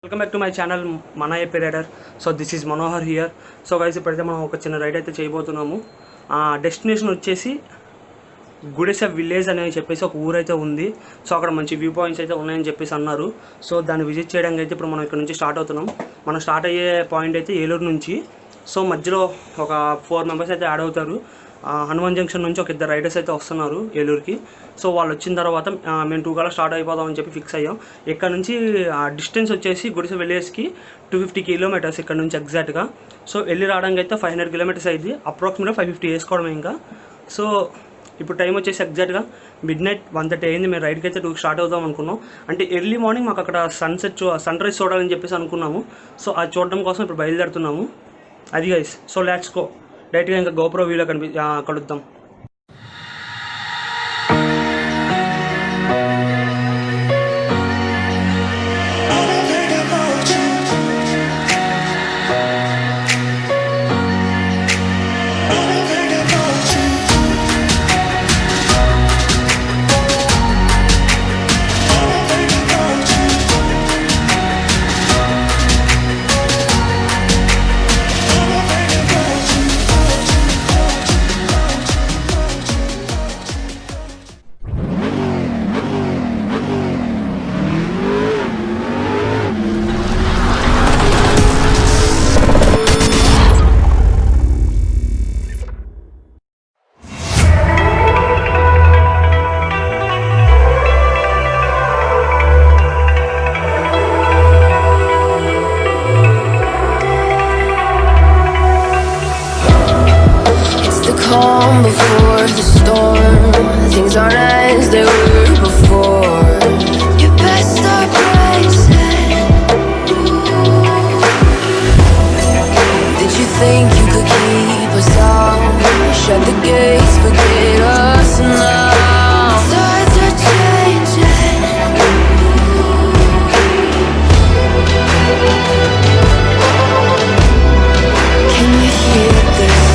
Welcome back to my channel మన AP rider. So this is Manohar here. So guys ఇప్పుడైతే మనం ఒక చిన్న రైడ్ అయితే చేయబోతున్నాము. డెస్టినేషన్ వచ్చేసి గుడిసె విలేజ్ అని చెప్పేసి ఒక ఊరైతే ఉంది. సో అక్కడ మంచి వ్యూ పాయింట్స్ అయితే ఉన్నాయని చెప్పేసి అన్నారు. సో దాన్ని విజిట్ చేయడానికి అయితే ఇప్పుడు మనం ఇక్కడ నుంచి స్టార్ట్ అవుతున్నాం. మనం స్టార్ట్ అయ్యే పాయింట్ అయితే ఏలూరు నుంచి. సో మధ్యలో ఒక 4 మెంబర్స్ అయితే యాడ్ అవుతారు. హనుమాన్ జంక్షన్ నుంచి ఒక 2 రైడర్స్ అయితే వస్తున్నారు ఏలూరుకి. సో వాళ్ళు వచ్చిన తర్వాత మేము 2 కల్లా స్టార్ట్ అయిపోదామని చెప్పి ఫిక్స్ అయ్యాం. ఇక్కడ నుంచి డిస్టెన్స్ వచ్చేసి గుడిసె విలేజ్కి 250 కిలోమీటర్స్ ఇక్కడ నుంచి ఎగ్జాక్ట్గా. సో వెళ్ళి రావడానికి అయితే 500 కిలోమీటర్స్ అయింది. అప్రాక్సిమేట్గా 550 వేసుకోవడమే ఇంకా. సో ఇప్పుడు టైం వచ్చేసి ఎగ్జాక్ట్గా మిడ్నైట్ 1:30 అయింది. మేము రైడ్కి అయితే 2కి స్టార్ట్ అవుదాం అనుకున్నాం. అంటే ఎర్లీ మార్నింగ్ మాకు అక్కడ సన్ రైజ్ చూడాలని చెప్పేసి అనుకున్నాము. సో అది చూడడం కోసం ఇప్పుడు బయలుదేరుతున్నాము. అది గైస్. So let's go. డైరెక్ట్గా ఇంకా గోప్రో వ్యూలో కలుద్దాం. Calm before the storm. Things aren't as they were before. You best start rising. Did you think you could keep us out? Shut the gates, forget us now. Tides are changing. Can you hear this?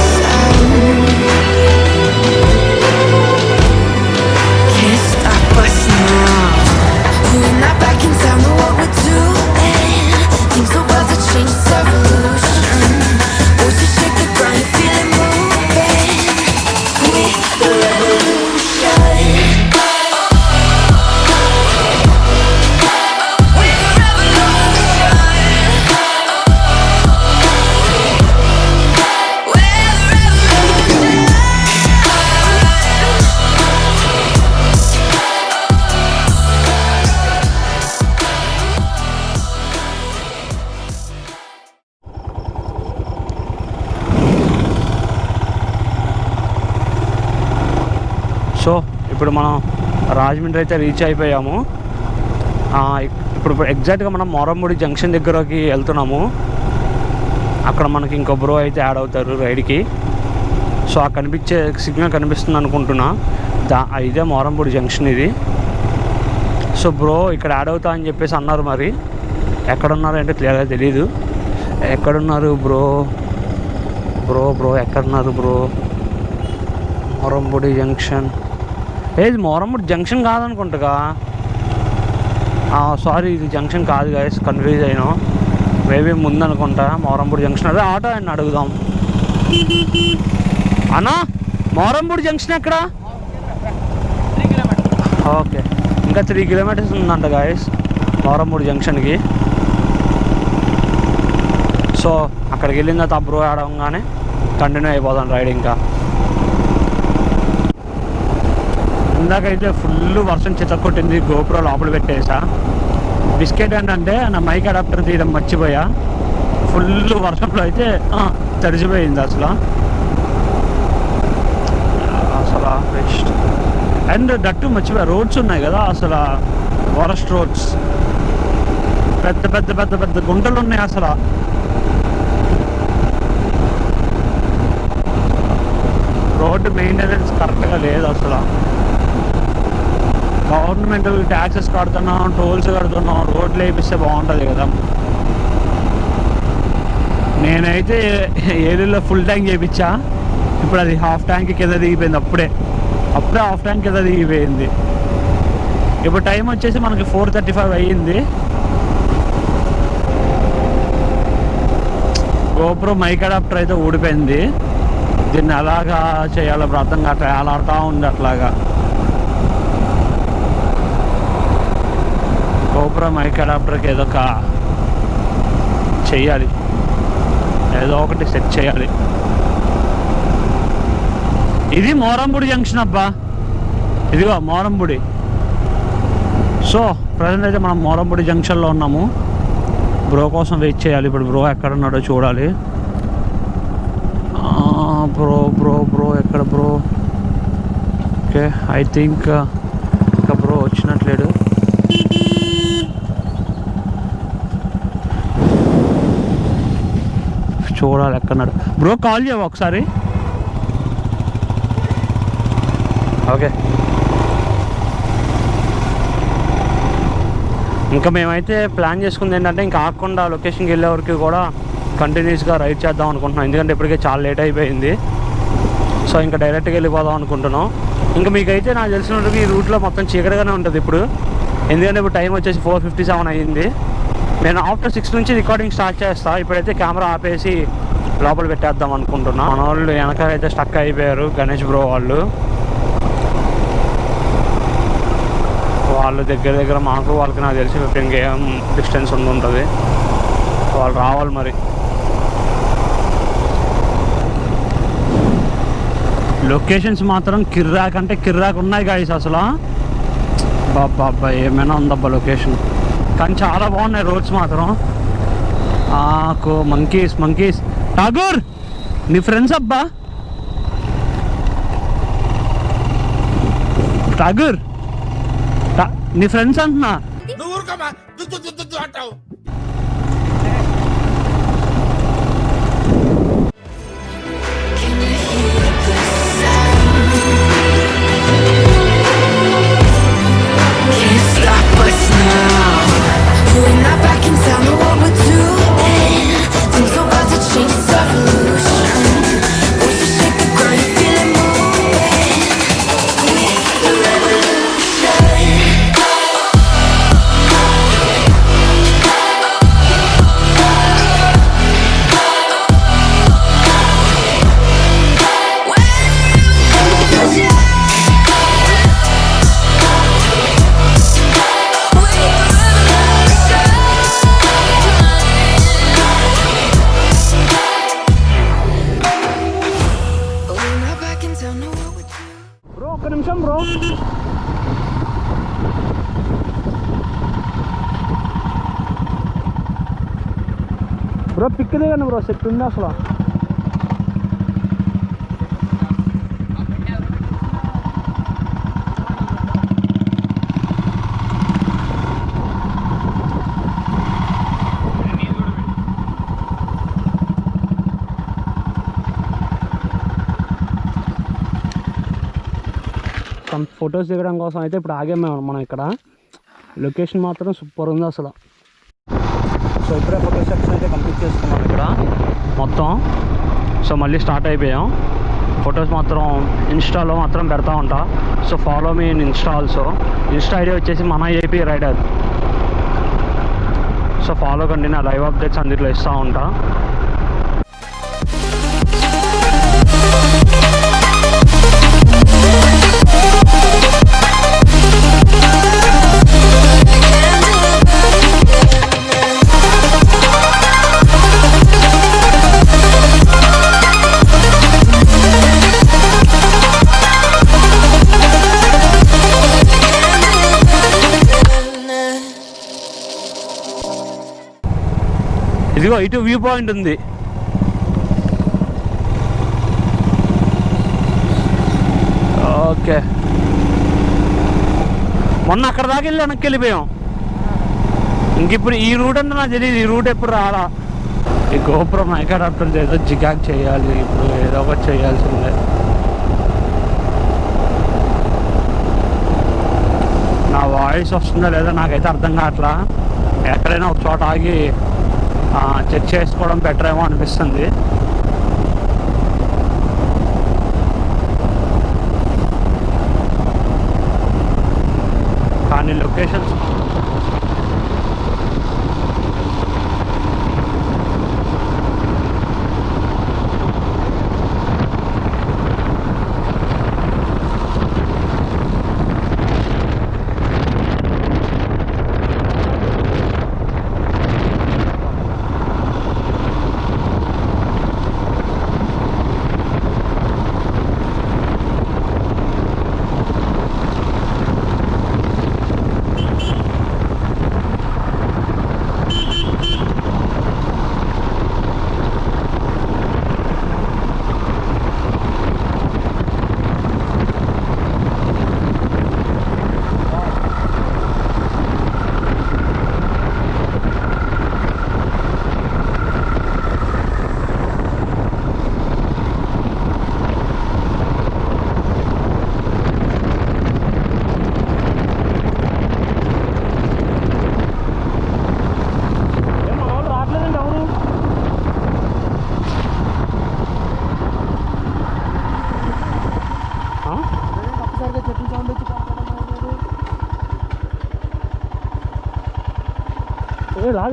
So ఇప్పుడు మనం రాజమండ్రి అయితే reach అయిపోయాము. ఇప్పుడు ఎగ్జాక్ట్గా మనం Morampudi junction దగ్గరకి వెళ్తున్నాము. అక్కడ మనకి ఇంకో బ్రో అయితే యాడ్ అవుతారు రైడ్కి. సో ఆ కనిపించే సిగ్నల్ కనిపిస్తుంది అనుకుంటున్నా. ఇదే మోరంపూడి జంక్షన్ ఇది. సో బ్రో ఇక్కడ యాడ్ అవుతా అని చెప్పేసి అన్నారు. మరి ఎక్కడున్నారు అంటే క్లియర్గా తెలీదు. ఎక్కడున్నారు బ్రో? ఎక్కడున్నారు బ్రో? మోరంపూడి జంక్షన్. ఏది మోరంపూడి జంక్షన్ కాదనుకుంటా. సారీ, ఇది జంక్షన్ కాదు గైస్, కన్ఫ్యూజ్ అయినా. మేబీ ముందనుకుంటా మోరంపూడి జంక్షన్. అదే ఆటో అని అడుగుదాం. అన్నా మోరంపూడి జంక్షన్ ఎక్కడ? ఓకే, ఇంకా 3 కిలోమీటర్స్ ఉందంట గైస్ మోరంపూడి జంక్షన్కి. సో అక్కడికి వెళ్ళిన తర్వాత బ్రో ఆడగానే కంటిన్యూ అయిపోదాం రైడ్. ఇంకా ఇందాకైతే ఫుల్ వర్షం చితక్కొట్టింది. గోప్రో లోపల పెట్టేసా. బిస్కెట్ ఏంటంటే నా మైక్ అడాప్టర్ తీయడం మర్చిపోయా. ఫుల్ వర్షంలో అయితే తడిచిపోయింది అసలు బెస్ట్. అండ్ దట్టు మర్చిపోయా, రోడ్స్ ఉన్నాయి కదా అసలు వరస్ట్ రోడ్స్. పెద్ద పెద్ద పెద్ద పెద్ద గుంటలు ఉన్నాయి అసలు. రోడ్డు మెయింటెనెన్స్ కరెక్ట్గా లేదు అసలు. గవర్నమెంట్ ట్యాక్సెస్ కడుతున్నాం, టోల్స్ కడుతున్నాం, రోడ్లు వేయిస్తే బాగుంటుంది కదా. నేనైతే ఏలూరులో ఫుల్ ట్యాంక్ చేయించా. ఇప్పుడు అది హాఫ్ ట్యాంక్ కింద దిగిపోయింది. అప్పుడే హాఫ్ ట్యాంక్ కింద దిగిపోయింది. ఇప్పుడు టైం వచ్చేసి మనకి 4:35 అయ్యింది. గోప్రో మైక్ అడాప్టర్ అయితే ఊడిపోయింది. దీన్ని ఎలాగా చేయాలో అర్థం కావట్లేదు, వేలాడుతూ ఉంది అట్లాగా. గోప్రో మైక్ అడాప్టర్కి ఏదో ఒక చెయ్యాలి, ఏదో ఒకటి సెట్ చేయాలి. ఇది మోరంబుడి జంక్షన్ అబ్బా, ఇదిగో మోరంబుడి. సో ప్రజెంట్ అయితే మనం మోరంబుడి జంక్షన్లో ఉన్నాము. బ్రో కోసం వెయిట్ చేయాలి. ఇప్పుడు బ్రో ఎక్కడ ఉన్నాడో చూడాలి. బ్రో ఎక్కడ బ్రో? ఓకే, ఐ థింక్ ఇంకా బ్రో వచ్చినట్లేడు. చూడాలి ఎక్కడున్నాడు బ్రో. కాల్ చేయవా ఒకసారి? ఓకే, ఇంకా మేమైతే ప్లాన్ చేసుకుంది ఏంటంటే ఇంకా ఆగకుండా లొకేషన్కి వెళ్ళే వరకు కూడా కంటిన్యూస్గా రైడ్ చేద్దాం అనుకుంటున్నాం. ఎందుకంటే ఇప్పటికే చాలా లేట్ అయిపోయింది. సో ఇంకా డైరెక్ట్గా వెళ్ళిపోదాం అనుకుంటున్నాం. ఇంకా మీకైతే నాకు తెలిసినట్టుగా ఈ రూట్లో మొత్తం చీకటిగానే ఉంటుంది ఇప్పుడు. ఎందుకంటే ఇప్పుడు టైం వచ్చేసి 4:57 అయ్యింది. నేను ఆఫ్టర్ 6 నుంచి రికార్డింగ్ స్టార్ట్ చేస్తాను. ఇప్పుడైతే కెమెరా ఆపేసి లోపల పెట్టేద్దాం అనుకుంటున్నాను. మన వాళ్ళు వెనకాలైతే స్టక్ అయిపోయారు, గణేష్ బ్రో వాళ్ళు దగ్గర మాకు వాళ్ళకి నాకు తెలిసి 15 km డిస్టెన్స్ ఉంటుంది. వాళ్ళు రావాలి మరి. లొకేషన్స్ మాత్రం కిర్రాక్ అంటే కిర్రాక్ ఉన్నాయి గాయస్. అసలు బాబా ఏమైనా ఉందబ్బా లొకేషన్, కానీ చాలా బాగున్నాయి రోడ్స్ మాత్రం. మంకీస్ ఠాగూర్ నీ ఫ్రెండ్స్ అబ్బా. ఠాగూర్ నీ ఫ్రెండ్స్ అంటున్నా. బ్రో ఒక్క నిమిషం బ్రో. బ్రో పిక్ దిగండి బ్రో, సెట్ ఉంది అసలు. ఫొటోస్ దిగడం కోసం అయితే ఇప్పుడు ఆగాము మనం ఇక్కడ. లొకేషన్ మాత్రం సూపర్ ఉంది అసలు. సో ఇప్పుడే ఫోటో సెక్షన్ అయితే కంప్లీట్ చేసుకున్నాం ఇక్కడ మొత్తం. సో మళ్ళీ స్టార్ట్ అయిపోయాం. ఫొటోస్ మాత్రం ఇన్స్టాలో మాత్రం పెడతా ఉంటా. So follow me in Insta also. Insta ID వచ్చేసి మన ఏపీ రైడర్. సో ఫాలో కండి, నా లైవ్ అప్డేట్స్ అందులో ఇస్తూ ఉంటా. ఇదిగో ఇటు వ్యూ పాయింట్ ఉంది. ఓకే, మొన్న అక్కడ దాకా వెళ్ళి వెనక్కి వెళ్ళిపోయాం. ఇంక ఇప్పుడు ఈ రూట్ అంటే నాకు తెలియదు, ఈ రూట్ ఎప్పుడు రాలా. ఈ గోప్రో మైక్ అడాప్టర్ ఏదో జిగాగ్ చేయాలి, ఇప్పుడు ఏదో ఒకటి చేయాల్సిందే. నా వాయిస్ వస్తుందా లేదా నాకైతే అర్థం కావట్లా. ఎక్కడైనా ఒక చోట ఆగి చెక్ చేసుకోవడం బెటర్ ఏమో అనిపిస్తుంది. కానీ లొకేషన్స్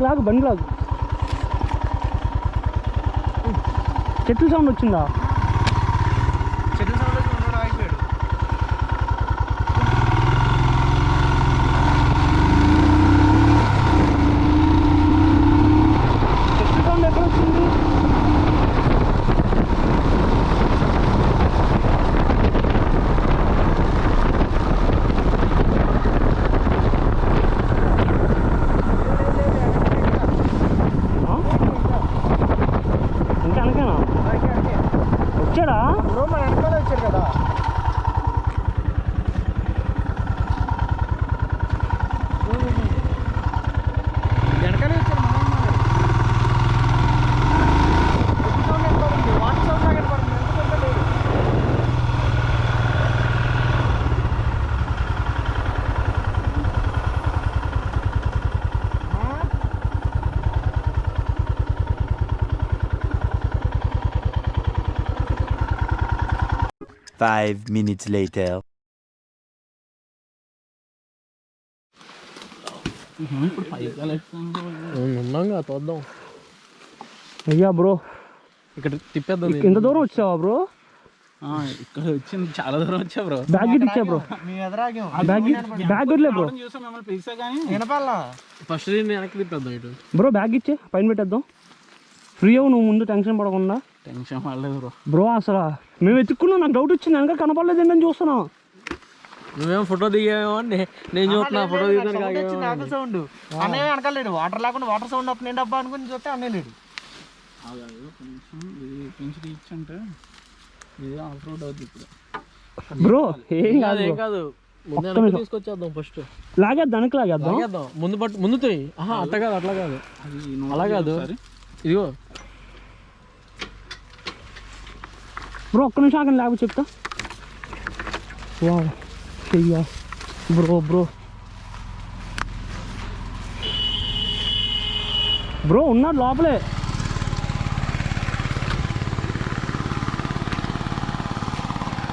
లాగు బండి లాగు. చెట్టు సౌండ్ వచ్చిందా? చెట్టు సౌండ్ వచ్చి ఉన్నాడు ఆగిపోయాడు. చెట్టు సౌండ్ ఎక్కడ వచ్చింది? ఇంకా అనకేనా వచ్చాడా? బ్రో మన వెనకాల వచ్చాడు కదా. వెనకాలే వచ్చాడు మన వాటర్ సౌండ్ లాగా పడుతుంది. ఎందుకంటే లేదు. Five minutes later. ఉన్నాగా చూద్దాం. అయ్యా బ్రో ఇక్కడ తిప్పేద్దాం. ఇంత దూరం వచ్చావా బ్రో? ఇక్కడ వచ్చింది చాలా దూరం వచ్చా బ్రో. బ్యాగ్ గిట్ ఇచ్చా బ్రో. మీ ఎదురాగాం బ్యాగ్ వదిలే బ్రో. చూసాం మిమ్మల్ని పిలిచా కానీ వినపాలా. ఫస్ట్ దీన్ని వెనక్కి తిప్పేద్దాం. ఇటు బ్రో బ్యాగ్ ఇచ్చే పైన పెట్టేద్దాం. ఫ్రీ అవ్వు నువ్వు, ముందు టెన్షన్ పడకుండా. టెన్షన్ పడలేదు బ్రో. బ్రో అసలు మేము ఎత్తుక్కున్నాం, నాకు డౌట్ వచ్చింది వెనక కనపడలేదు ఏంటని చూస్తున్నాం. నువ్వేం ఫోటో దిగామో నేను చూస్తున్నా. ఫోటో దిగాను ఆకుల సౌండ్. అన్నయ్య వెనకాల లేడు. వాటర్ లేకుండా వాటర్ సౌండ్ అప్పుడు నేను డబ్బా అనుకుని చూస్తే అన్నయ్య లేడు. కొంచెం ఇచ్చంటే ఇది ఆఫ్ రోడ్ అవుతుంది ఇప్పుడు. బ్రో ఏం కాదు ఏం bro. కాదు, ముందు ఒక్క వెనక్కి నిమిషం. తీసుకొచ్చేద్దాం. ఫస్ట్ లాగేద్దాం, వెనక్కి లాగేద్దాం. లాగేద్దాం. ముందు పట్టు, ముందు తోయి. అట్లా కాదు, అట్లా కాదు, అలా కాదు. ఇదిగో బ్రో ఒక్క నిమిషం ఆగండి, లేకపోతే చెప్తా. వా చెయ్యా బ్రో. బ్రో బ్రో ఉన్నాడు లోపలే.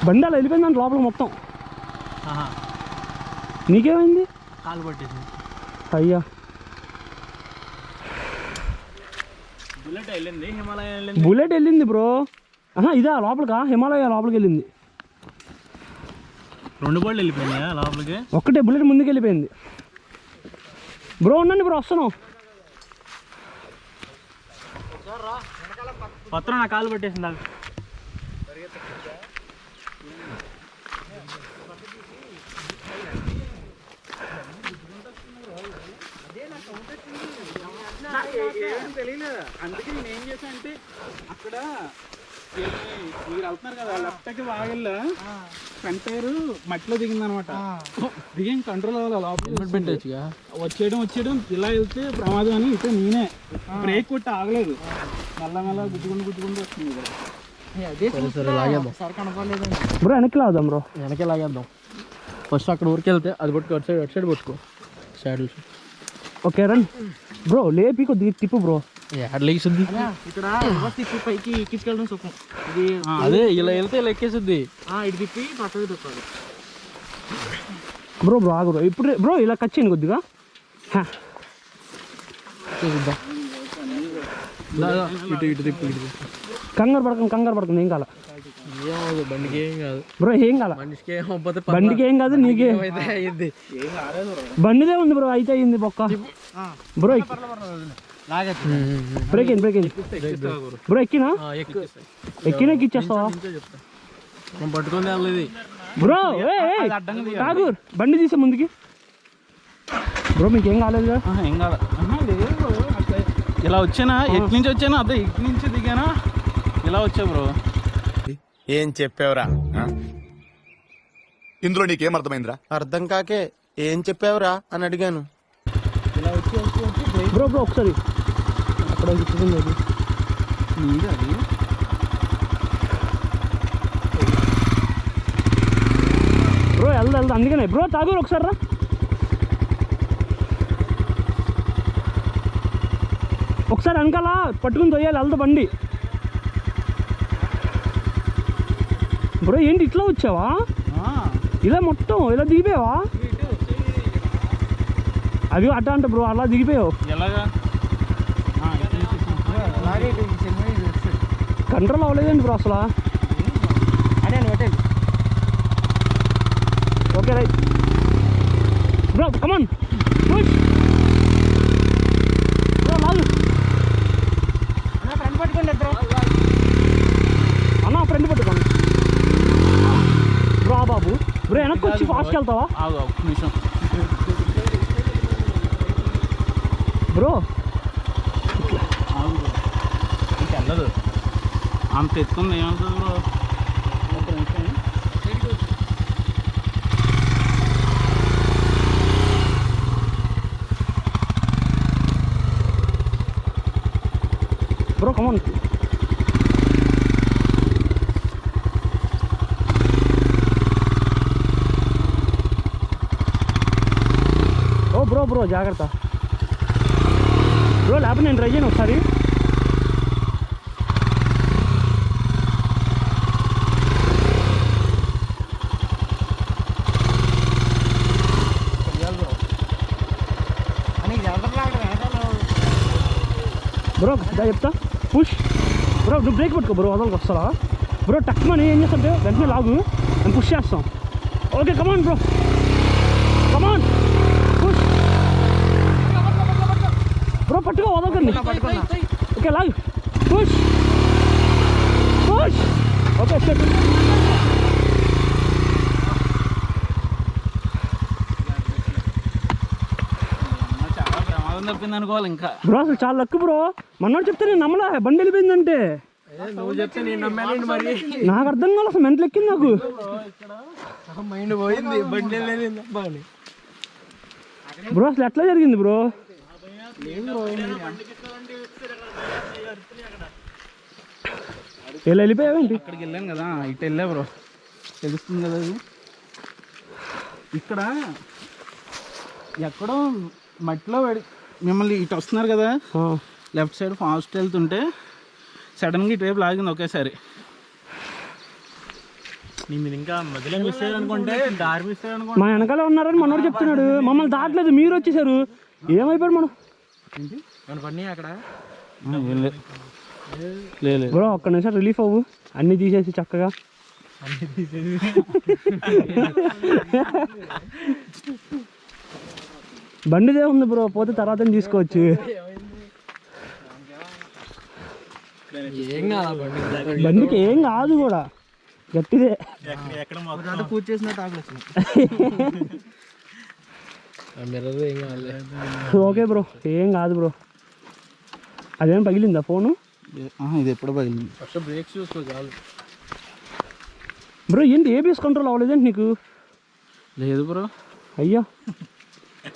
బండి అలా వెళ్ళిపోయిందంట లోపల మొత్తం. నీకేమైంది? కాలు పట్టేసింది. అయ్యా బుల్లెట్ వెళ్ళింది, హిమాలయ వెళ్ళింది. బుల్లెట్ వెళ్ళింది బ్రో. ఇదా లోపలికా? హిమాలయ లోపలికి వెళ్ళింది. రెండు బళ్ళు వెళ్ళిపోయినాయా లోపలికి? ఒక్కటే బుల్లెట్ ముందుకు వెళ్ళిపోయింది. బ్రో ఉండండి బ్రో, వస్తున్నాం. పత్రం నా కాలు పట్టేసింది. తెలియలేదు. అందుకే నేను ఏం చేశాను అంటే అక్కడ మీరు వెళ్తున్నారు కదా, లెఫ్ట్కి బాగా ఫ్రంట్ టైర్ మట్టిలో దిగింది అనమాట. దిగేం కంట్రోల్ అవ్వాలి. లోపల వచ్చేయడం ఇలా వెళ్తే ప్రమాదం అని ఇటు నేనే బ్రేక్ కొట్టి ఆగలేదు. మెల్లమెల్ల గుద్దుకుంటూ వస్తుంది కదా. సార్ కనపడలేదు. బ్రో వెనక్కి లాగుదాం బ్రో. వెనకే లాగేద్దాం. ఫస్ట్ అక్కడ ఊరికి వెళ్తే అది పట్టుకో, అటు సైడ్ పట్టుకో. Side okay run bro. లేపి కొద్దిగా తిప్పు బ్రో. యాడ్ లెగిస్తుంది ఇక్కడ తిప్పి పైకి ఎక్కించుకెళ్ళడం సుఖం. ఇది అదే ఇలా వెళ్తే ఇలా ఎక్కేసిద్ది. ఇటు తిప్పి పక్కకి తిప్పాలి. బ్రో బ్రో ఆగు బ్రో. ఇప్పుడు బ్రో ఇలా కచ్చేయండి కొద్దిగా. ఇటు ఇటు తిప్పి కంగారు పడకండి ఏం కాల ఏమవుతుంది, బండికి ఏం కాదు బ్రో. ఏం కాల, బండికి ఏమవుతుంది, బండికి ఏం కాదు, నీకే అయితే అయ్యింది. బండిదే ఉంది బ్రో. అయితే అయింది బొక్క బ్రో. బ్రేక్ అయింది బ్రో. ఎక్కిచ్చేస్తావా మనం పట్టుకొని వెళ్ళలేదు బ్రో? కాదు బండి తీసే ముందుకి బ్రో. మీకేం కాలేదు? ఏం కాదు. ఇలా వచ్చానా, ఎటు నుంచి వచ్చానా, అదే ఇటు నుంచి దిగానా, ఇలా వచ్చా బ్రో. ఏం చెప్పావురా? ఇందులో నీకేం అర్థమైందిరా? అర్థం కాకే ఏం చెప్పావురా అని అడిగాను. ఇలా వచ్చి బ్రో ఒకసారి అక్కడ కూర్చుంది అది. బ్రో వెళ్దా అందుకనే బ్రో. తాగు ఒకసారి రా. ఒకసారి వెనకాల పట్టుకుని తొయ్యాలి, వెళ్దా బండి. బ్రో ఏంటి ఇట్లా వచ్చావా? ఇలా మొత్తం ఇలా దిగిపోయావా? అది అట్ట అంటే బ్రో అలా దిగిపోయావు. ఎలాగా కంట్రోల్ అవ్వలేదండి బ్రో అసలు. ఓకే రైట్ బ్రో, కమాన్ పుష్ బ్రో, లాగు అన్న, ఫ్రంట్ పట్టుకోండి బ్రో. బాబు బ్రో వెనక్కి వచ్చి ఫాస్ట్కి వెళ్తావా ఒక్క నిమిషం బ్రో? వెళ్ళదు, అంత ఎత్తుంది ఏమవుతుంది బ్రో? ఒక్క నిమిషం. Bro come on. ఓ బ్రో బ్రో జాగ్రత్త బ్రో, లేకపోతే నేను ట్రై చేయను ఒకసారి. బ్రో చెప్తా, పుష్ బ్రో. నువ్వు బ్రేక్ పట్టుకో బ్రో, వదలకి వస్తావా బ్రో? టక్ మని ఏం చేస్తాంటే వెంటనే లాగు, మేము పుష్ చేస్తాం. ఓకే కమాన్ బ్రో, కమాన్ పుష్ బ్రో. పట్టుకో, వదలకండి. ఓకే లాగు, పుష్ పుష్. Okay set. చాలా ప్రమాదం తప్పింది అనుకోవాలి ఇంకా బ్రో. అసలు చాలా లక్ బ్రో, మన్నాడు చెప్తే నేను నమ్మలే బండి వెళ్ళిపోయిందంటే. నువ్వు చెప్తే నేను నమ్మానండి మరి. నాకు అర్థం కాదు అసలు, మెంటల్ ఎక్కింది నాకు. మైండ్ పోయింది, బండి బ్రో అసలు ఎట్లా జరిగింది బ్రో? ఇలా వెళ్ళిపోయావేంటి? ఇక్కడికి వెళ్ళాను కదా, ఇటు వెళ్ళా బ్రో, తెలుస్తుంది కదా అది. ఇక్కడ ఎక్కడో మట్టిలో పడి మిమ్మల్ని ఇటు వస్తున్నారు కదా, లెఫ్ట్ సైడ్ ఫాస్ట్ వెళ్తుంటే సడన్గా ఇటువైపు లాగింది ఒకేసారి. మీరు ఇంకా మధ్యలో మిస్ అయ్యారనుకుంటే దారి మిస్ అయ్యారనుకుంటే. మా వెనకాల ఉన్నారని మనోడు చెప్తున్నాడు, మమ్మల్ని దాటలేదు, మీరు వచ్చేసారు. ఏమైపోయాడు మనం పని అక్కడ లేదు బ్రో? ఒక్క నిమిషం రిలీఫ్ అవ్వు, అన్నీ తీసేసి చక్కగా. బండిదే ఉంది బ్రో, పోతే తర్వాత తీసుకోవచ్చు. బండికి ఏం కాదు కూడా, గట్టిదే. పూజ చేసినట్టు ఆగలేదు. ఓకే బ్రో, ఏం కాదు బ్రో. అదేం పగిలిందా ఫోను? ఇది ఎప్పుడు పగిలింది? ఫస్ట్ బ్రేక్స్ చూసుకో చాలు బ్రో. ఏంటి ఏబిఎస్ కంట్రోల్ అవ్వలేదండి నీకు? లేదు బ్రో, అయ్యా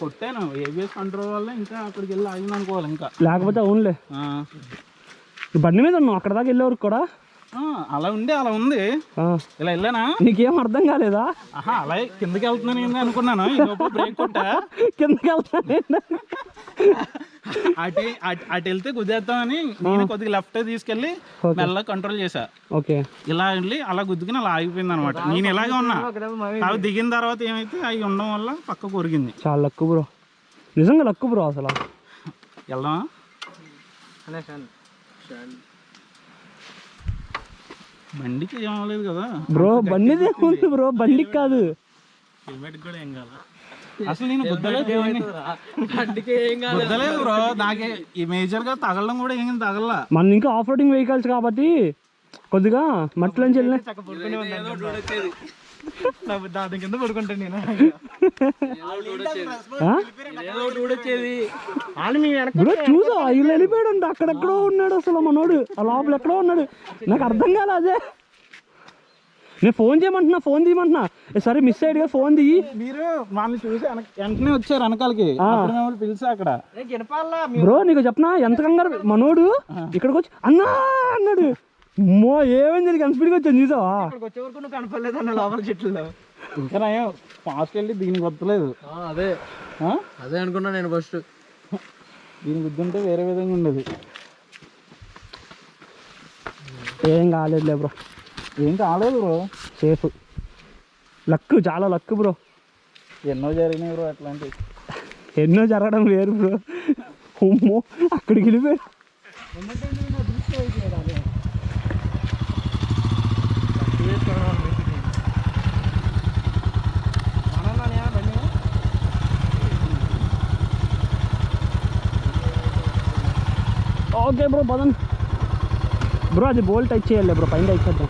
కొట్టాను ఏబిఎస్ కంట్రోల్ వల్ల, ఇంకా అక్కడికి వెళ్ళి ఆగింది అనుకోవాలి ఇంకా. లేకపోతే అవునులే, బండి మీద ఉన్నావు అక్కడ దాకా వెళ్ళే వరకు కూడా. అలా ఉంది. ఇలా వెళ్ళానా? నీకేం అర్థం కాలేదా? అలా కిందకి వెళ్తున్నాను ఏంది అనుకున్నాను, ఈ లోపల బ్రేక్ కొట్టా, కిందకి వెళ్తాను. అటు వెళ్తే కుదేద్దామని నేను కొద్దిగా లెఫ్ట్ తీసుకెళ్ళి మెల్లగా కంట్రోల్ చేశా. ఓకే, ఇలా వెళ్ళి అలా గుద్దుకుని అలా ఆగిపోయింది అనమాట. నేను ఇలాగే ఉన్నా, అవి దిగిన తర్వాత ఏమైతే అవి ఉండడం వల్ల పక్కకు ఒరిగింది. చాలా లక్కు బ్రో, నిజంగా లక్కు బ్రో. అసలు వెళ్దామా? బండికి ఏం అవ్వలేదు కదా బ్రో, బండిదే ఉంది బ్రో, బండికి కాదు. హెల్మెట్ కూడా ఏం కాదు అసలు. నేను గుద్దలేదు బ్రో, నాకే ఈ మేజర్ గా తగలడం కూడా ఏం తగల. మన ఇంకా ఆఫ్ రోడింగ్ వెహికల్స్ కాబట్టి కొద్దిగా మట్టిలోంచి వెళ్ళిన దాని కింద పడుకుంటాను నేను. బ్రో చూసా, వీళ్ళు వెళ్ళిపోయాడు, అక్కడెక్కడో ఉన్నాడు అసలు మనోడు, ఆ లోపల ఎక్కడో ఉన్నాడు. నాకు అర్థం కాలే అదే. నేను ఫోన్ చేయమంటున్నా, ఫోన్ తీయమంటున్నా, సరే మిస్ అయ్యాడుగా, ఫోన్ తీయి. మీరు వాళ్ళని చూసి వెంటనే వచ్చారు వెనకాలకి, పిలిచి అక్కడ. బ్రో నీకు చెప్పనా, ఎంత కంగారు మనోడు ఇక్కడికి వచ్చి అన్నా అన్నాడు. మో ఏమైంది నీకు అంత స్పీడ్గా వచ్చాను చూసావా? వచ్చే వరకు నువ్వు కనపడలేదు అన్న లోపల చెట్లు. ఇంకా నయం ఫాస్ట్ వెళ్ళి దీనికి వద్దలేదు. అదే అనుకున్నా నేను ఫస్ట్. దీనికి గుద్దుంటే వేరే విధంగా ఉండదు. ఏం కాలేదులే బ్రో, ఏం కాలేదు బ్రో, సేఫ్. లక్, చాలా లక్ బ్రో. ఎన్నో జరిగినాయి బ్రో అట్లాంటివి. ఎన్నో జరగడం వేరు బ్రో. అమ్మో అక్కడికి వెళ్ళిపోయాడు. ఓకే బ్రో పదండి బ్రో. అది బోల్ట్ టచ్ చేయాలి బ్రో, పైన టచ్ చేద్దాం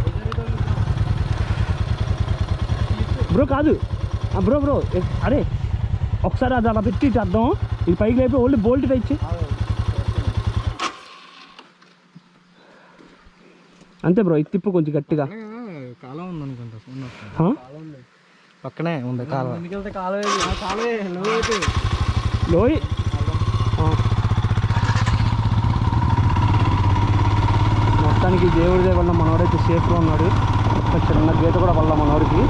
బ్రో. కాదు బ్రో బ్రో, అరే ఒకసారి అది అలా పెట్టి చేద్దాం. ఇది పైకి లేపి ఓన్లీ బోల్ట్ టచ్ చేయి అంతే బ్రో. ఇది తిప్పు కొంచెం గట్టిగా. కాలం ఉంది అనుకుంటా, పక్కనే ఉంది కాలం. లోయ్ మొత్తానికి దేవుడి వల్ల మనోడైతే సేఫ్గా ఉన్నాడు. ఒక చిన్న గీత కూడా వల్ల మనోడికి.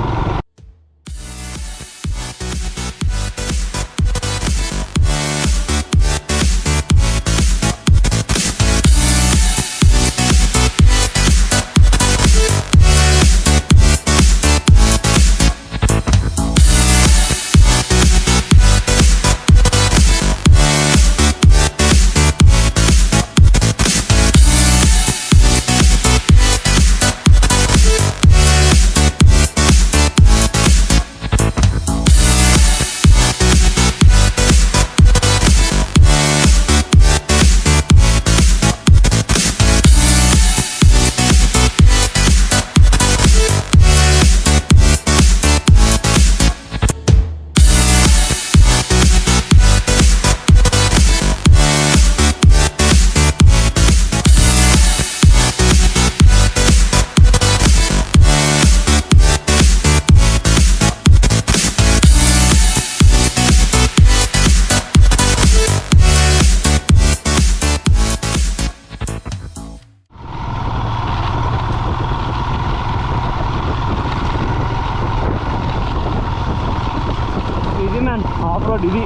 ఇది మ్యాన్ ఆఫ్ రోడ్. ఇది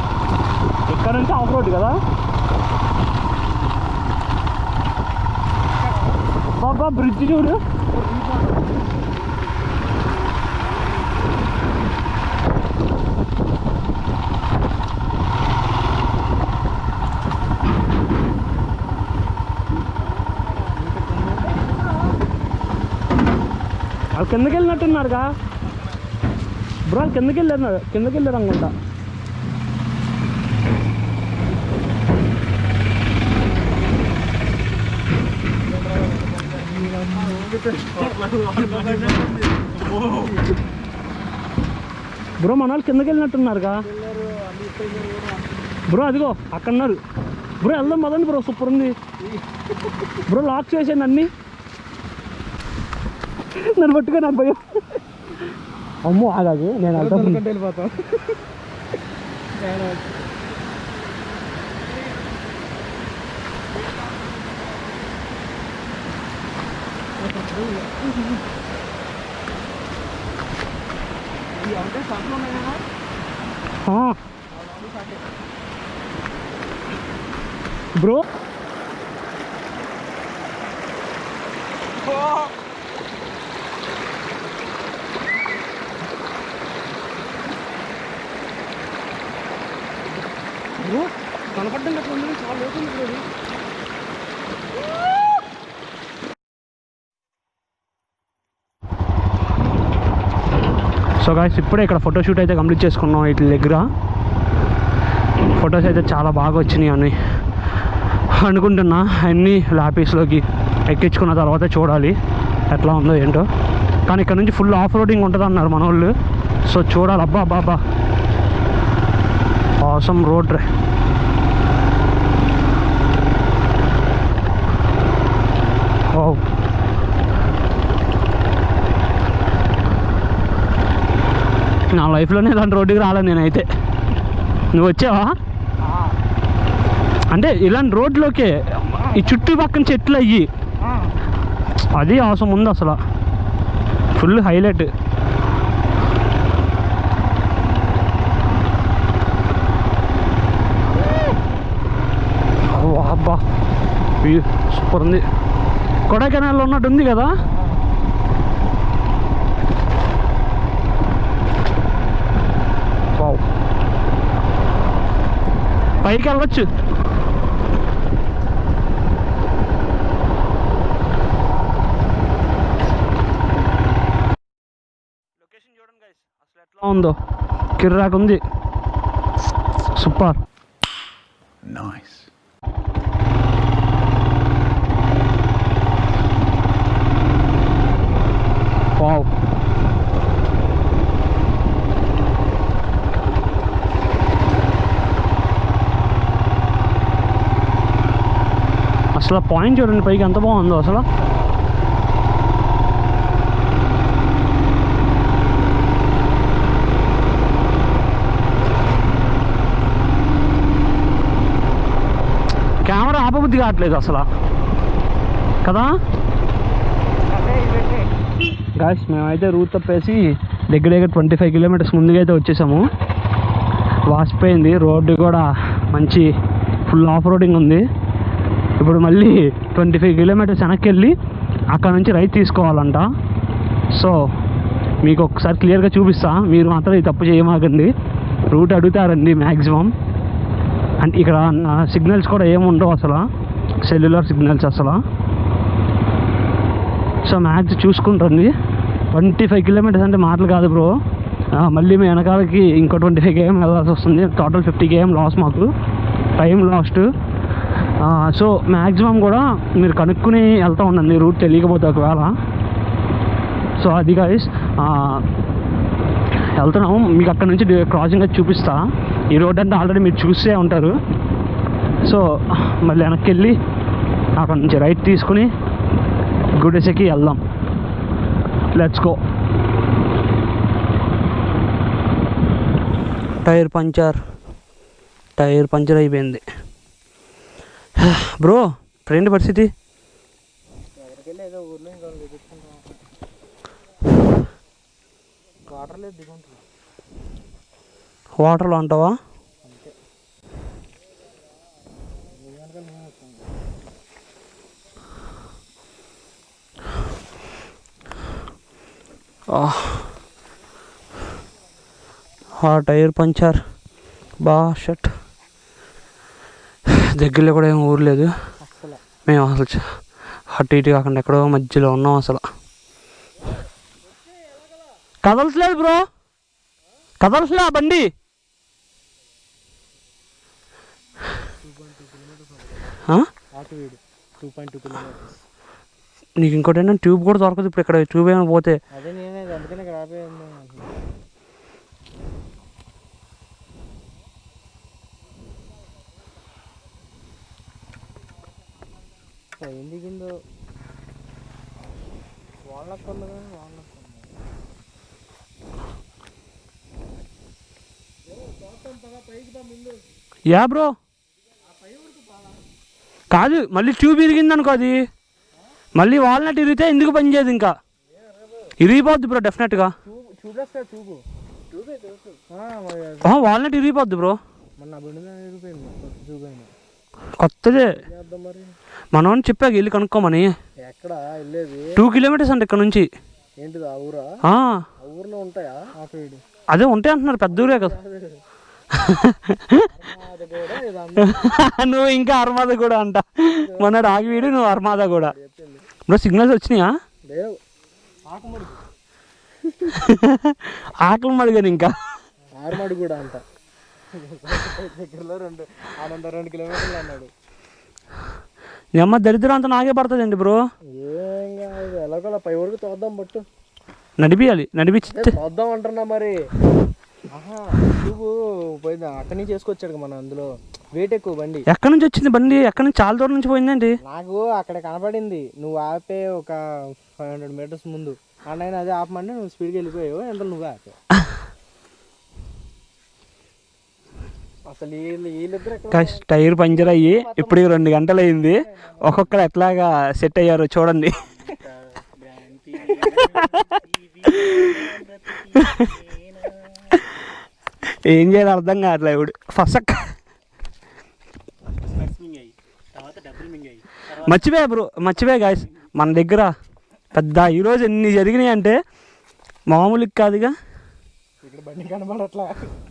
ఇక్కడ నుంచి ఆఫ్ రోడ్ కదా బాబా. బ్రిడ్జ్ చూడు. వాళ్ళు కిందకి వెళ్ళినట్టున్నారుగా బ్రో. వాళ్ళు కిందకి వెళ్ళారు అనుకుంటా. బ్రో మన వాళ్ళు కిందకి వెళ్ళినట్టున్నారుగా బ్రో. అదిగో అక్కడ ఉన్నారు బ్రో. వెళ్దాం పదండి బ్రో, సూపర్ ఉంది బ్రో. లాక్ చేసాను అన్నీ. నన్ను పట్టుకో, నాకు భయం. అమ్మో ఆగాదు, నేను వెళ్ళిపోతాం. బ్రో బ్రో కనపడ్డం అట్లా ఉంది. చాలా లోతుంది బ్రో. సో గాయ్స్ ఇప్పుడే ఇక్కడ ఫోటోషూట్ అయితే కంప్లీట్ చేసుకున్నాం. ఇట్ల దగ్గర ఫొటోస్ అయితే చాలా బాగా వచ్చినాయి అని అనుకుంటున్నా. అన్నీ ల్యాపీస్లోకి ఎక్కించుకున్న తర్వాత చూడాలి ఎట్లా ఉందో ఏంటో. కానీ ఇక్కడ నుంచి ఫుల్ ఆఫ్ రోడింగ్ ఉంటుంది అన్నారు మన వాళ్ళు. సో చూడాలి. అబ్బా బాబా ఆసమ్ రోడ్ రే. నా లైఫ్లోనే ఇలాంటి రోడ్డుకి రాలేదు నేనైతే. నువ్వు వచ్చావా? అంటే ఇలాంటి రోడ్లోకే ఈ చుట్టుపక్కన చెట్లు అయ్యి అది అవసరం ఉంది అసలు. Full highlight. అబ్బా సూపర్ ఉంది. కొడైకెనాల్లో ఉన్నట్టు ఉంది కదా. వావ్, పైకి వెళ్ళొచ్చు. లొకేషన్ చూడండి గైస్ అసలు ఎట్లా ఉందో. కిర్రాక్ ఉంది, సూపర్. నైస్. అసలు పాయింట్ చూడండి పైకి ఎంత బాగుందో అసలు. కెమెరా ఆపబుద్ధి కావట్లేదు అసలు కదా గాయ్స్. మేమైతే రూట్ తప్పేసి దగ్గర 25 కిలోమీటర్స్ ముందుగా అయితే వచ్చేసాము. వాసిపోయింది రోడ్డు కూడా, మంచి ఫుల్ ఆఫ్ రోడింగ్ ఉంది. ఇప్పుడు మళ్ళీ 25 కిలోమీటర్స్ వెనక్కి వెళ్ళి అక్కడ నుంచి రైట్ తీసుకోవాలంట. సో మీకు ఒకసారి క్లియర్గా చూపిస్తా, మీరు మాత్రం ఈ తప్పు చేయమాకండి. రూట్ అడుగుతారండి మ్యాక్సిమం. అంటే ఇక్కడ సిగ్నల్స్ కూడా ఏముండవు అసలు, సెల్యులర్ సిగ్నల్స్ అసలు. సో మ్యాక్స్ చూసుకుంటుంది. 25 కిలోమీటర్స్ అంటే మాటలు కాదు బ్రో. మళ్ళీ మీ వెనకాలకి ఇంకో 25 km వెళ్ళాల్సి వస్తుంది. టోటల్ 50 km లాస్ మాకు, టైం లాస్ట్. సో మ్యాక్సిమం కూడా మీరు కనుక్కుని వెళ్తూ ఉండండి రూట్ తెలియకపోతే ఒకవేళ. సో అది గైస్ వెళ్తున్నాము. మీకు అక్కడ నుంచి క్రాసింగ్ అయితే చూపిస్తా. ఈ రోడ్ అంతా ఆల్రెడీ మీరు చూసే ఉంటారు. సో మళ్ళీ వెనక్కి వెళ్ళి అక్కడ నుంచి రైట్ తీసుకుని గుడిసెకి వెళ్దాం. Let's go. టైర్ పంచర్ అయిపోయింది బ్రో. ట్రైన్ పరిస్థితి వాటర్లో అంటావా? Tyre puncture shut. దగ్గరలో కూడా ఏం ఊరు లేదు. మేము అసలు అటు ఇటు కాకుండా ఎక్కడో మధ్యలో ఉన్నాం. అసలు కదలట్లేదు బ్రో, కదలట్లే ఆ బండి. నీకు ఇంకోటి ఏంటంటే ట్యూబ్ కూడా దొరకదు ఇప్పుడు ఇక్కడ. ట్యూబ్ ఏమైనా పోతే యా బ్రో. కాదు మళ్ళీ ట్యూబ్ ఇరిగింది అనుకో, అది మళ్ళీ వాల్నట్ ఇరిగితే ఎందుకు పనిచేయదు, ఇంకా ఇరిగిపోద్ది బ్రో డెఫినెట్గా. వాల్నట్ ఇరిగిపోద్ది బ్రో. కొత్తదే మనం చెప్పాక వెళ్ళి కనుక్కోమని. 2 kilometers అంటే ఇక్కడ నుంచి. అదే ఉంటాయి అంటున్నారు, పెద్ద ఊరే కదా. నువ్వు ఇంకా అర్మాద కూడా అంట. మొన్నడు ఆగివీడు, నువ్వు అర్మాద కూడా. బ్రో సిగ్నల్స్ వచ్చినాయా? ఆకలి మడిగాను ఇంకా కూడా అంట. దగ్గరలో 2 kilometers అన్నాడు. అమ్మ దరిద్రం అంతా నాకే పడుతుందండి బ్రో. ఎలాగోలా పై వరకు తోద్దాం, బట్టు నడిపియాలి. నడిపించి తోద్దాం అంటున్నా మరి. పోయింది అక్కడి నుంచి చేసుకొచ్చాడు మన. అందులో వెయిట్ ఎక్కువ బండి. ఎక్కడి నుంచి వచ్చింది బండి? ఎక్కడి నుంచి? చాలా దూరం నుంచి పోయిందండి. నాకు అక్కడ కనపడింది. నువ్వు ఆపే ఒక 500 meters ముందు. అన్న అదే ఆపమంటే నువ్వు స్పీడ్గా వెళ్ళిపోయావు. ఎంత నువ్వే ఆపే. అసలు టైర్ పంచర్ అయ్యి ఇప్పుడు 2 గంటలు అయింది. ఒక్కొక్కరు ఎట్లాగా సెట్ అయ్యారో చూడండి. ఏం చేయాలి అర్థం కావట్లే. ఇప్పుడు ఫస్ట్ మర్చిపోయా గాయస్. మన దగ్గర పెద్ద ఈరోజు ఎన్ని జరిగినాయి అంటే మామూలుగా కాదుగా. బండి కనబడట్లా.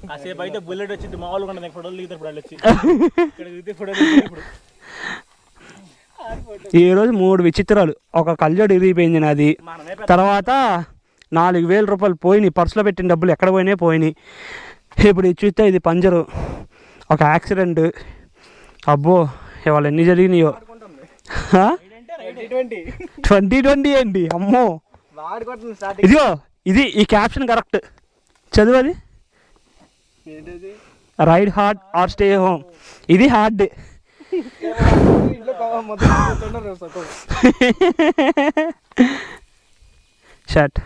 కాసేపు అయితే బుల్లెట్ వచ్చింది మామూలుగా ఉండదు. ఫోటోలు దిగుతారు ఇప్పుడు. ఈరోజు 3 విచిత్రాలు. ఒక కళ్ళజోడు ఇరిగిపోయింది నాది. తర్వాత 4,000 రూపాయలు పోయినాయి. పర్సులో పెట్టిన డబ్బులు ఎక్కడ పోయినాయి. ఇప్పుడు చూస్తే ఇది పంజరు. ఒక యాక్సిడెంట్. అబ్బో ఇవాళ ఎన్ని జరిగినాయో. 2020 ఏంటి అమ్మో. ఇదిగో ఇది ఈ క్యాప్షన్ కరెక్ట్ చదువు. అది ride hard or stay home. ఇది హార్డ్, షర్ట్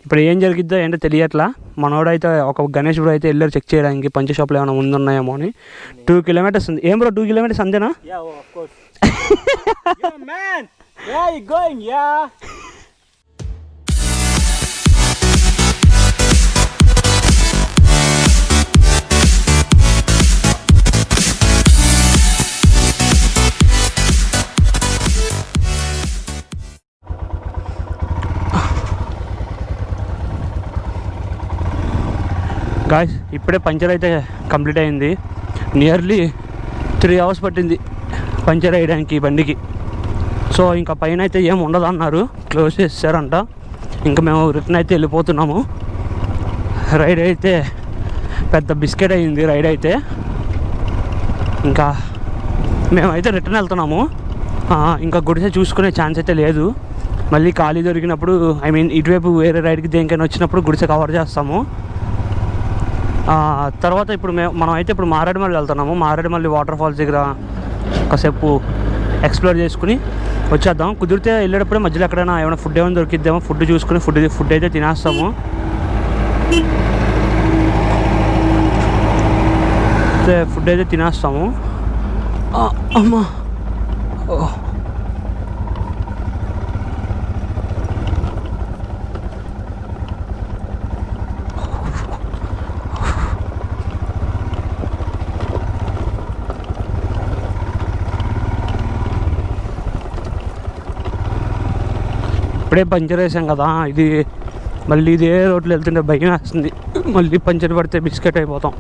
ఇప్పుడు ఏం జరిగిద్దో ఏంటో తెలియట్లా. మనోడైతే ఒక గణేష్ బ్రో అయితే వెళ్ళారు చెక్ చేయడానికి పంచ షాప్లో ఏమైనా ముందున్నాయేమో అని. 2 kilometers ఉంది. ఏం బ్రో 2 kilometers అంతేనా? గాయ్స్ ఇప్పుడే పంచర్ అయితే కంప్లీట్ అయింది. నియర్లీ 3 hours పట్టింది పంచర్ వేయడానికి బండికి. సో ఇంకా పైన అయితే ఏం ఉండదు అన్నారు, క్లోజ్ చేస్తారంట. ఇంకా మేము రిటర్న్ అయితే వెళ్ళిపోతున్నాము. రైడ్ అయితే పెద్ద బిస్కెట్ అయింది రైడ్ అయితే. ఇంకా మేమైతే రిటర్న్ వెళ్తున్నాము. ఇంకా గుడిసె చూసుకునే ఛాన్స్ అయితే లేదు. మళ్ళీ ఖాళీ దొరికినప్పుడు ఇటువైపు వేరే రైడ్కి దేనికైనా వచ్చినప్పుడు గుడిసె కవర్ చేస్తాము. తర్వాత ఇప్పుడు మనం అయితే ఇప్పుడు మారేడుమల్లి వెళ్తున్నాము. మారేడుమల్లి వాటర్ ఫాల్స్ దగ్గర కాసేపు ఎక్స్ప్లోర్ చేసుకుని వచ్చేద్దాం. కుదిరితే వెళ్ళేటప్పుడే మధ్యలో ఎక్కడైనా ఏమైనా ఫుడ్ ఏమైనా దొరికిద్దామో ఫుడ్ చూసుకుని ఫుడ్ అయితే తినేస్తాము. ఫుడ్ అయితే తినేస్తాము. అమ్మా ఇప్పుడే పంచర్ వేసాం కదా, ఇది మళ్ళీ ఇదే రోడ్లో వెళ్తుంటే భయం వేస్తుంది. మళ్ళీ పంచర్ పడితే బిస్కెట్ అయిపోతాం.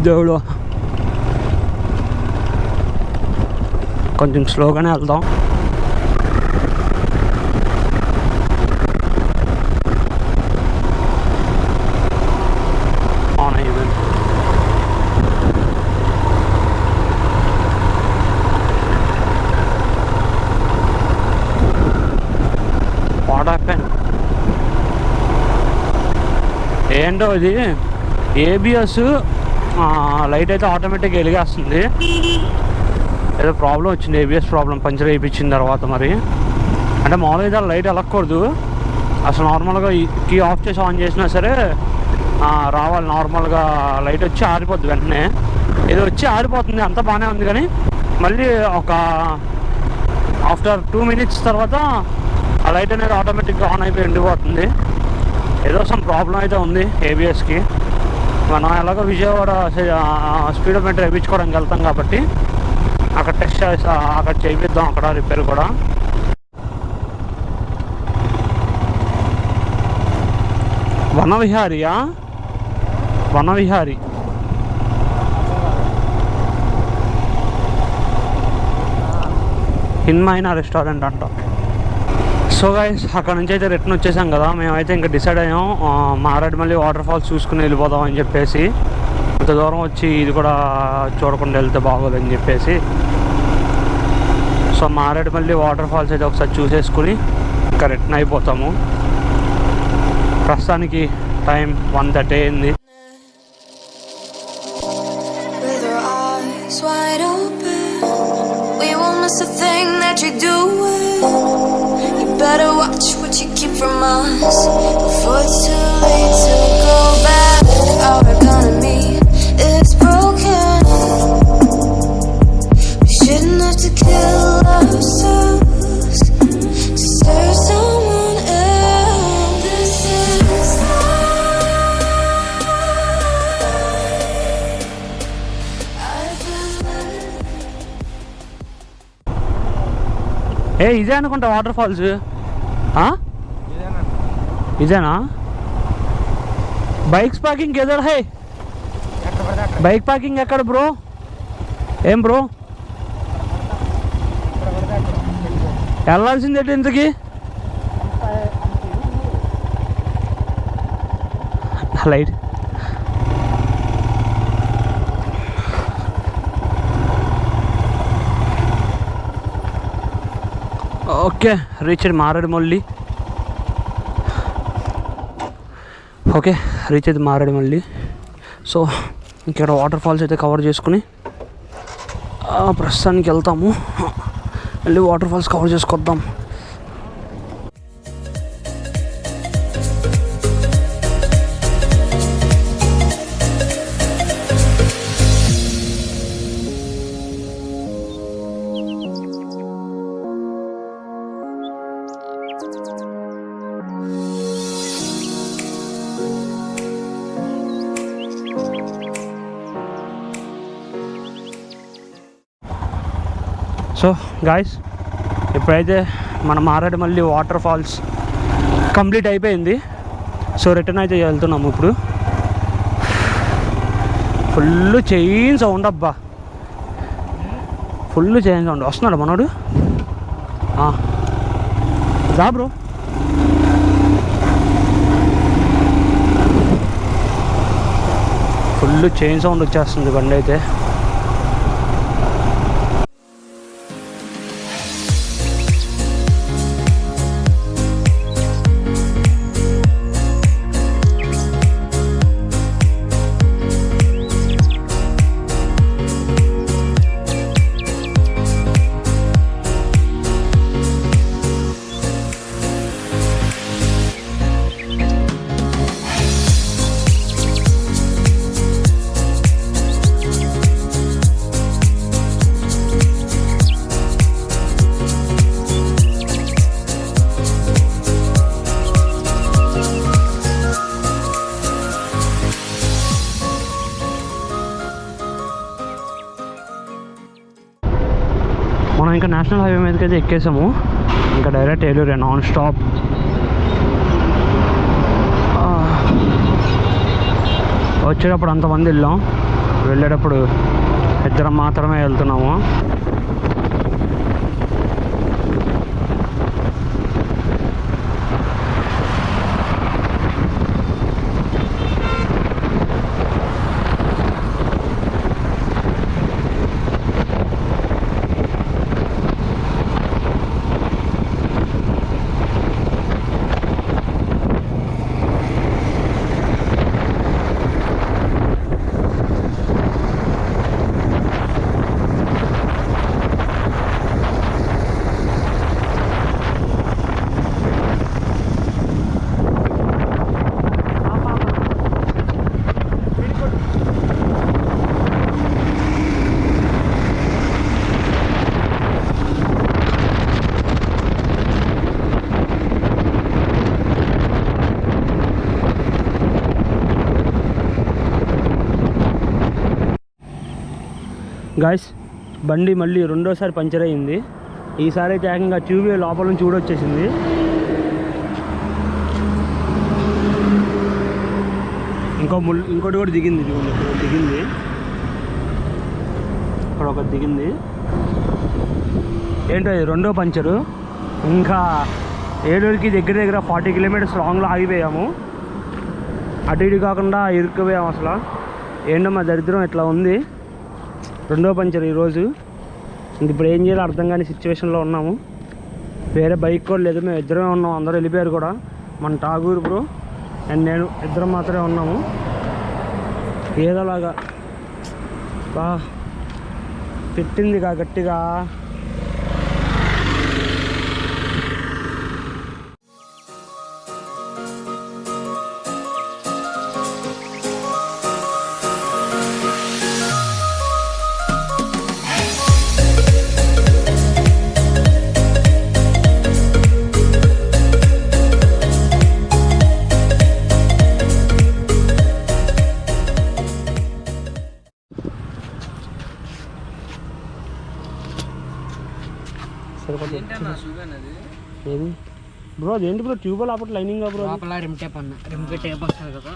దేవుడు కొంచెం స్లోగానే వెళ్దాం. ఆన్ అయ్యింది. ఏంటో ఇది ఏబిఎస్ లైట్ అయితే ఆటోమేటిక్గా వెలిగేస్తుంది. ఏదో ప్రాబ్లం వచ్చింది, ఏబిఎస్ ప్రాబ్లం పంచర్ వేయించిన తర్వాత. మరి అంటే మామూలుగా అయితే లైట్ వెళ్ళకూడదు అసలు. నార్మల్గా కీ ఆఫ్ చేసి ఆన్ చేసినా సరే రావాలి. నార్మల్గా లైట్ వచ్చి ఆరిపోద్ది వెంటనే. ఏదో వచ్చి ఆరిపోతుంది, అంతా బాగానే ఉంది. కానీ మళ్ళీ ఒక ఆఫ్టర్ 2 minutes తర్వాత ఆ లైట్ అనేది ఆటోమేటిక్గా ఆన్ అయిపోయి ఉండిపోతుంది. ఏదో సమ్ ప్రాబ్లం అయితే ఉంది ఏబిఎస్కి. మనం ఎలాగో విజయవాడ స్పీడోమీటర్ వేయించుకోవడానికి వెళ్తాం కాబట్టి అక్కడ టెస్ట్ అక్కడ చేయిద్దాం, అక్కడ రిపేర్ కూడా. వనవిహారియా? వనవిహారి హిన్మైనా రెస్టారెంట్ అంట. సో గైస్ అక్కడ నుంచి అయితే రిటర్న్ వచ్చేసాం కదా. మేమైతే ఇంకా డిసైడ్ అయ్యాం మారేడుమల్లి వాటర్ ఫాల్స్ చూసుకుని వెళ్ళిపోదాం అని చెప్పేసి. ఇంత దూరం వచ్చి ఇది కూడా చూడకుండా వెళ్తే బాగోదని చెప్పేసి. సో మారేడుమల్లి వాటర్ ఫాల్స్ అయితే ఒకసారి చూసేసుకుని ఇంకా రిటర్న్ అయిపోతాము. ప్రస్తుతానికి టైం 1:30 అయింది. With our eyes wide open, we won't miss a thing that you're doing. You better watch what you keep from us before it's too late to go back. Our economy is broken. We shouldn't have to kill ourselves to serve someone else. This is ఇదే అనుకుంటా water falls. ఇదేనా? Bikes parking ఎదర్ హై? Bike parking ఎక్కడ bro? ఏం bro వెళ్ళాల్సింది ఏంటి ఇంతకి? Light okay, reach Maredumilli. Okay, reach అయితే మారేడుమల్లి. సో ఇక్కడ వాటర్ ఫాల్స్ అయితే కవర్ చేసుకుని ప్రస్తుతానికి వెళ్తాము, వెళ్ళి వాటర్ ఫాల్స్ కవర్ చేసుకొద్దాం. సో గాయస్, ఇప్పుడైతే మన మారేడుమల్లి వాటర్ ఫాల్స్ కంప్లీట్ అయిపోయింది. సో రిటర్న్ అయితే వెళ్తున్నాము. ఇప్పుడు ఫుల్ చైన్ సౌండ్, అబ్బా ఫుల్ చైన్ సౌండ్. వస్తున్నాడు మనోడు, రా బ్రో. ఫుల్ చైన్ సౌండ్ వచ్చేస్తుంది బండి అయితే. మనం ఇంకా నేషనల్ హైవే మీదకి అయితే ఎక్కేసాము. ఇంకా డైరెక్ట్ ఏలూరే నాన్ స్టాప్. వచ్చేటప్పుడు అంతమంది వెళ్ళాం, వెళ్ళేటప్పుడు ఇద్దరం మాత్రమే వెళ్తున్నాము. గాయస్, బండి మళ్ళీ రెండోసారి పంచర్ అయ్యింది. ఈసారి అయితే ఏకంగా ట్యూబ్ లోపల నుంచి చూడొచ్చేసింది. ఇంకోటి కూడా దిగింది, దిగింది ఇక్కడ ఒకటి దిగింది. ఏంటో ఇది రెండో పంచరు. ఇంకా ఏలూరుకి దగ్గర దగ్గర 40 కిలోమీటర్స్ లాంగ్లో ఆగిపోయాము. అటు ఇటు కాకుండా ఇరుక్కుపోయాము. అసలు ఏంటో మా దరిద్రం ఇట్లా ఉంది. రెండో పంచర్ ఈరోజు. ఇంక ఇప్పుడు ఏం చేయాలో అర్థం కాని సిచ్యువేషన్లో ఉన్నాము. వేరే బైక్ కూడా లేదు, మేము ఇద్దరమే ఉన్నాం. అందరూ వెళ్ళిపోయారు కూడా. మన ఠాగూర్ బ్రో అండ్ నేను ఇద్దరం మాత్రమే ఉన్నాము. ఏదోలాగా పెట్టింది గట్టిగా. ఏది బ్రో, అదేంటి బ్రో ట్యూబ్ లోపల లైనింగ్ బ్రో? లోపల రిమ్ టేప్ అన్న, రిమ్ టేప్ వస్తుంది కదా.